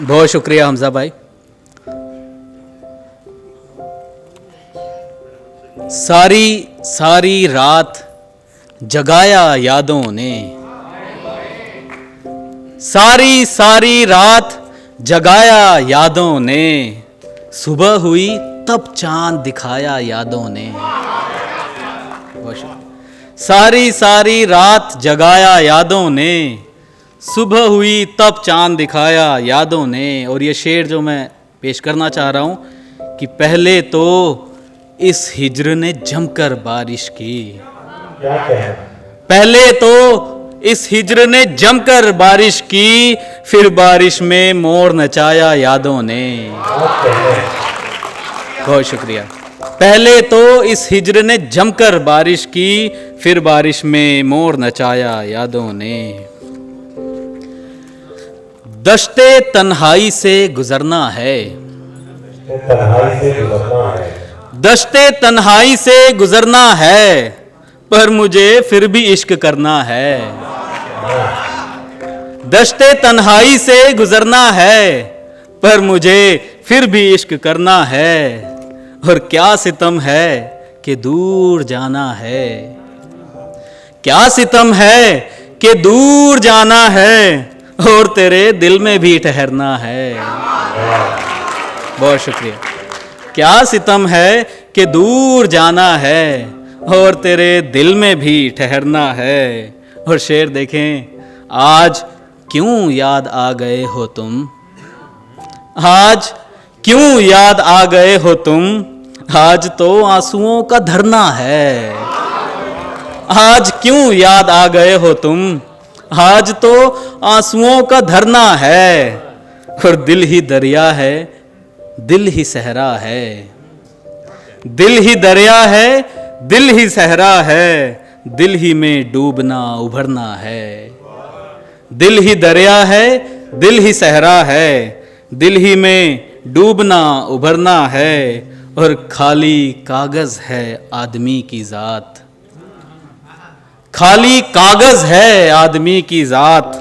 बहुत शुक्रिया हमजा भाई। सारी सारी रात जगाया यादों ने, सारी सारी रात जगाया यादों ने, सुबह हुई तब चांद दिखाया यादों ने। सारी सारी रात जगाया यादों ने, सुबह हुई तब चांद दिखाया यादों ने। और ये शेर जो मैं पेश करना चाह रहा हूँ कि पहले तो इस हिज्र ने जमकर बारिश की, पहले तो इस हिज्र ने जमकर बारिश की, फिर बारिश में मोर नचाया यादों ने। बहुत शुक्रिया। पहले तो इस हिज्र ने जमकर बारिश की, फिर बारिश में मोर नचाया यादों ने। दश्ते तन्हाई से गुजरना है, दश्ते तन्हाई से गुजरना है, पर मुझे फिर भी इश्क करना है। दश्ते तन्हाई से गुजरना है, पर मुझे फिर भी इश्क करना है। और क्या सितम है कि दूर जाना है, क्या सितम है कि दूर जाना है, और तेरे दिल में भी ठहरना है। बहुत शुक्रिया। क्या सितम है कि दूर जाना है, और तेरे दिल में भी ठहरना है। और शेर देखें, आज क्यों याद आ गए हो तुम, आज क्यों याद आ गए हो तुम, आज तो आंसुओं का धरना है। आज क्यों याद आ गए हो तुम, आज तो आंसुओं का धरना है। और दिल ही दरिया है, दिल ही सहरा है, दिल ही दरिया है, दिल ही सहरा है, दिल ही में डूबना उभरना है। दिल ही दरिया है, दिल ही सहरा है, दिल ही में डूबना उभरना है। और खाली कागज है आदमी की जात, खाली कागज है आदमी की जात,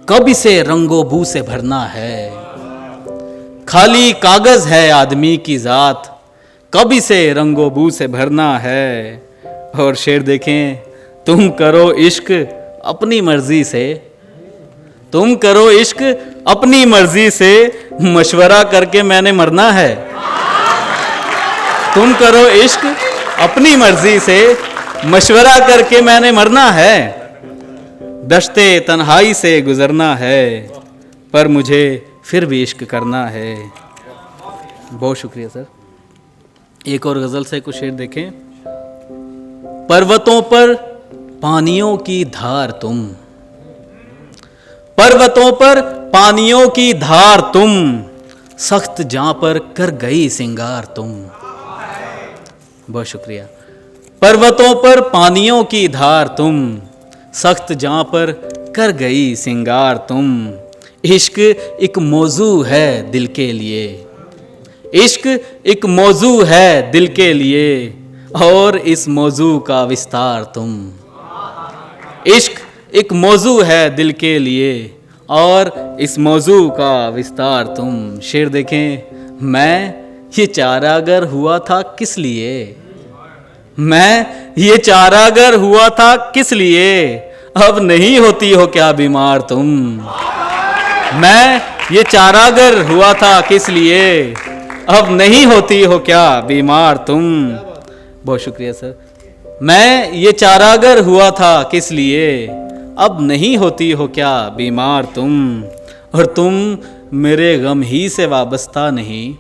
कब इसे रंगो बू से भरना है। खाली कागज है आदमी की जात, कब इसे रंगो बू से भरना है। और शेर देखें, तुम करो इश्क अपनी मर्जी से, तुम करो इश्क अपनी मर्जी से, मशवरा करके मैंने मरना है। तुम करो इश्क अपनी मर्जी से, मशवरा करके मैंने मरना है। दश्ते तन्हाई से गुजरना है, पर मुझे फिर भी इश्क करना है। बहुत शुक्रिया सर। एक और गजल से कुछ शेर देखें। पर्वतों पर पानियों की धार तुम, पर्वतों पर पानियों की धार तुम, सख्त जां पर कर गई सिंगार तुम। बहुत शुक्रिया। पर्वतों पर पानियों की धार तुम, सख्त जां पर कर गई सिंगार तुम। इश्क एक मौजू है दिल के लिए, इश्क एक मौजू है दिल के लिए, और इस मौजू का विस्तार तुम। इश्क एक मौजू है दिल के लिए, और इस मौजू का विस्तार तुम। शेर देखें, मैं ये चारागर हुआ था किस लिए, मैं ये चारागर हुआ था किस लिए, अब नहीं होती हो क्या बीमार तुम। मैं ये चारागर हुआ था किस लिए, अब नहीं होती हो क्या बीमार तुम। बहुत शुक्रिया सर। मैं ये चारागर हुआ था किस लिए, अब नहीं होती हो क्या बीमार तुम। और तुम मेरे गम ही से वाबस्ता नहीं,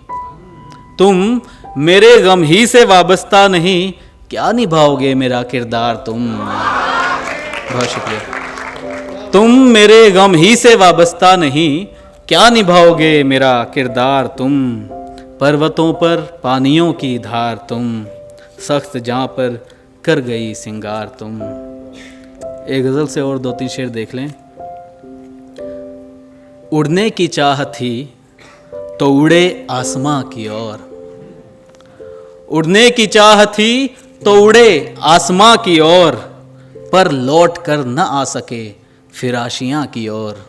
तुम मेरे गम ही से वाबस्ता नहीं, क्या निभाओगे मेरा किरदार तुम। बहुत शुक्रिया। तुम मेरे गम ही से वाबस्ता नहीं, क्या निभाओगे मेरा किरदार तुम। पर्वतों पर पानियों की धार तुम, सख्त जां पर कर गई सिंगार तुम। एक गज़ल से और दो तीन शेर देख लें। उड़ने की चाह थी तो उड़े आसमां की ओर, उड़ने की चाह थी तो उड़े आसमां की ओर, पर लौट कर न आ सके फिर आशियां की ओर।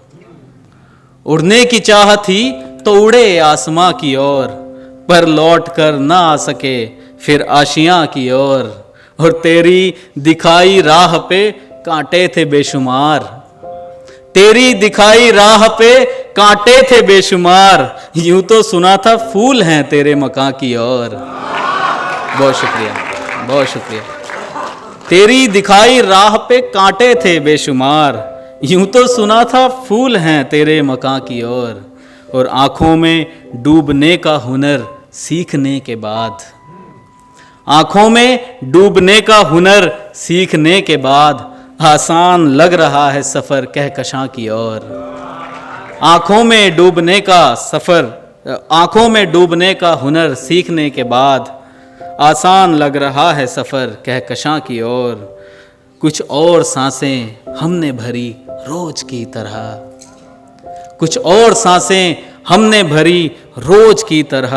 उड़ने की चाह थी तो उड़े आसमां की ओर, पर लौट कर ना आ सके फिर आशियां की ओर। और तेरी दिखाई राह पे कांटे थे बेशुमार, तेरी दिखाई राह पे कांटे थे बेशुमार, यूं तो सुना था फूल हैं तेरे मकां की ओर। बहुत शुक्रिया, बहुत शुक्रिया। तेरी दिखाई राह पे कांटे थे बेशुमार, यूं तो सुना था फूल हैं तेरे मकां की ओर। और आंखों में डूबने का हुनर सीखने के बाद, आंखों में डूबने का हुनर सीखने के बाद, आसान लग रहा है सफर कहकशां की ओर। आंखों में डूबने का सफर, आंखों में डूबने का हुनर सीखने के बाद, आसान लग रहा है सफर कहकशां की ओर। कुछ और सांसें हमने भरी रोज की तरह, कुछ और सांसें हमने भरी रोज की तरह,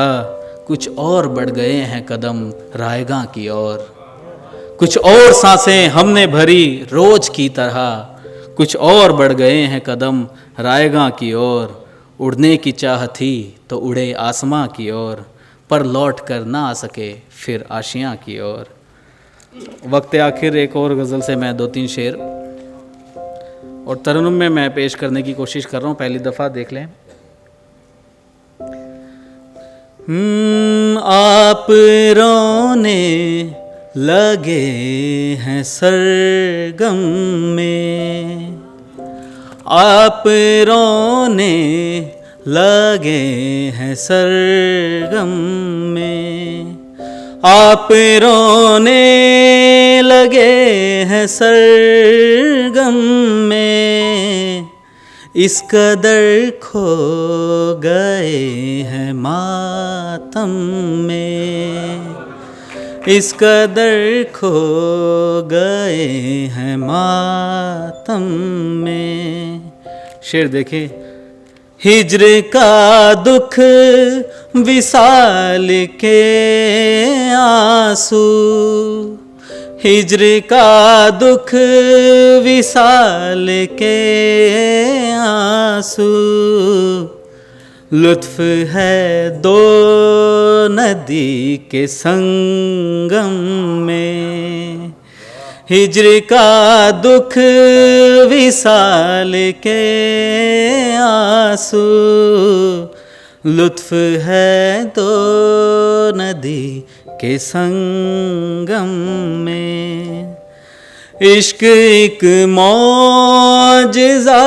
कुछ और बढ़ गए हैं कदम रायगां की ओर। कुछ और सांसें हमने भरी रोज की तरह, कुछ और बढ़ गए हैं कदम रायगां की ओर। उड़ने की चाह थी तो उड़े आसमां की ओर, पर लौट कर ना आ सके फिर आशियां की ओर। वक्त आखिर एक और गज़ल से मैं 2-3 शेर और तरन्नुम में मैं पेश करने की कोशिश कर रहा हूँ। पहली दफ़ा देख लें। आप रोने लगे हैं सरगम में, आप रोने लगे हैं सरगम में, आप रोने लगे हैं सरगम में, इस कदर खो गए हैं मातम में, इस कदर खो गए हैं मातम में। शेर देखें। हिज्र का दुख विसाल के आंसू, हिज्र का दुख विसाल के आंसू, लुत्फ है दो नदी के संगम में। हिज्र का दुख विसाल के आंसू, लुत्फ है दो नदी के संगम में। इश्क एक मौजज़ा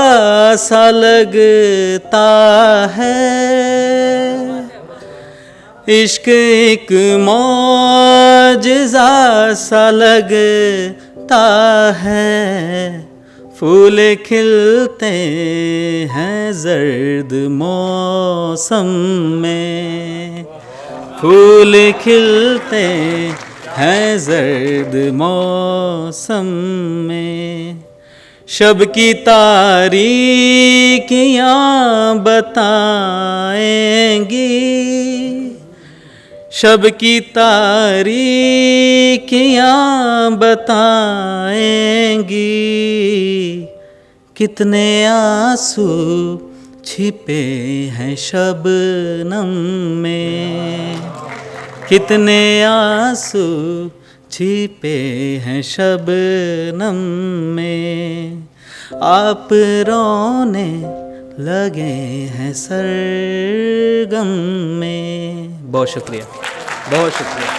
सा लगता है, इश्क एक मौजज़ा सा लगता है, फूल खिलते हैं जर्द मौसम में, फूल खिलते हैं जर्द मौसम में। शब की तारीकियाँ बताएंगी, शब की तारीकियाँ बताएंगी, कितने आंसू छिपे हैं शबनम में, कितने आंसू छिपे हैं शबनम में। आप रोने लगे हैं सरगम में। बहुत शुक्रिया, बहुत शुक्रिया।